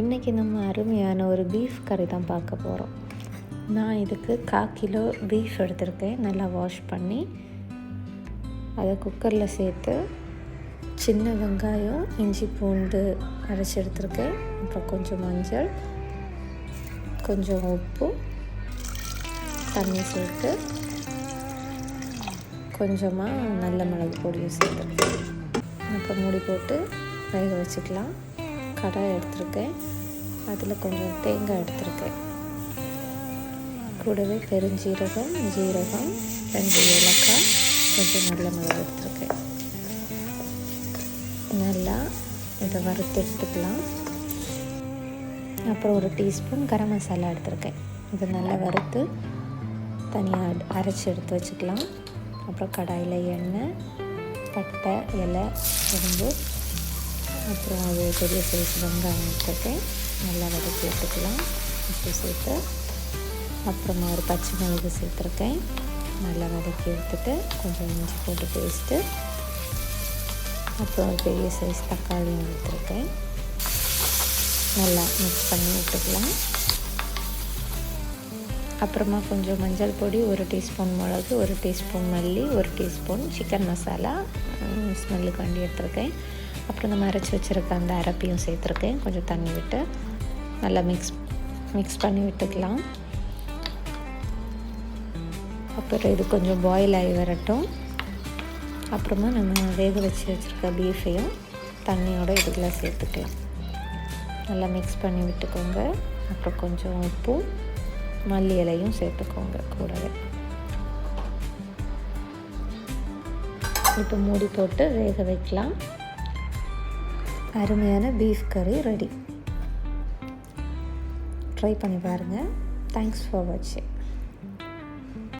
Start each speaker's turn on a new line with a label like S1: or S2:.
S1: இன்றைக்கி நம்ம அருமையான ஒரு பீஃப் கறி தான் பார்க்க போகிறோம். நான் இதுக்கு 1/4 கிலோ பீஃப் எடுத்திருக்கேன். நல்லா வாஷ் பண்ணி அதை குக்கரில் சேர்த்து சின்ன வெங்காயம், இஞ்சி பூண்டு அரைச்சி எடுத்திருக்கேன். அப்புறம் கொஞ்சம் மஞ்சள், கொஞ்சம் உப்பு, தண்ணி சேர்த்து கொஞ்சமாக நல்ல மிளகு பொடியும் சேர்த்துருக்கேன். அப்புறம் மூடி போட்டு வேக வச்சுக்கலாம். கடாய் எடுத்திருக்கேன். அதில் கொஞ்சம் தேங்காய் எடுத்திருக்கேன். கூடவே பெருஞ்சீரகம், ஜீரகம், 2 ஏலக்காய், கொஞ்சம் நல்ல மிளகு எடுத்திருக்கேன். நல்லா இதை வறுத்து எடுத்துக்கலாம். அப்புறம் ஒரு டீஸ்பூன் கரம் மசாலா எடுத்திருக்கேன். இதை நல்லா வறுத்து தனியாக அரைச்சி எடுத்து வச்சுக்கலாம். அப்புறம் கடாயில் எண்ணெய், பட்டை, இலை, சோம்பு, அப்புறம் அது பெரிய சைஸ் வெங்காயம் எடுத்துருக்கேன். நல்லா வதக்கி எடுத்துக்கலாம். உப்பு சேர்த்து அப்புறமா ஒரு பச்சை மிளகு சேர்த்துருக்கேன். நல்லா வதக்கி எடுத்துட்டு கொஞ்சம் இஞ்சி போட்டு பேஸ்ட்டு, அப்புறம் ஒரு பெரிய சைஸ் தக்காளியும் எடுத்துருக்கேன். நல்லா மிக்ஸ் பண்ணி விட்டுக்கலாம். அப்புறமா கொஞ்சம் மஞ்சள் பொடி, 1 டீஸ்பூன் மிளகு, 1 டீஸ்பூன் மல்லி, 1 டீஸ்பூன் சிக்கன் மசாலா ஸ்மெல்லுக்காண்டி எடுத்துருக்கேன். அப்புறம் நம்ம அரைச்சி வச்சுருக்க அந்த அரைப்பையும் சேர்த்துருக்கேன். கொஞ்சம் தண்ணி விட்டு நல்லா மிக்ஸ் பண்ணி விட்டுக்கலாம். அப்புறம் இது கொஞ்சம் பாயில் ஆகி வரட்டும். அப்புறமா நம்ம வேக வச்சு வச்சுருக்க பீஃபையும் தண்ணியோடு இதுக்குள்ள சேர்த்துக்கலாம். நல்லா மிக்ஸ் பண்ணி விட்டுக்கோங்க. அப்புறம் கொஞ்சம் உப்பு, மல்லி இலையும் சேர்த்துக்கோங்க கூடவே. இப்போ மூடி போட்டு வேக வைக்கலாம். அருமையான பீஃப் கறி ரெடி. ட்ரை பண்ணி பாருங்கள். தேங்க்ஸ் ஃபார் வாட்சிங்.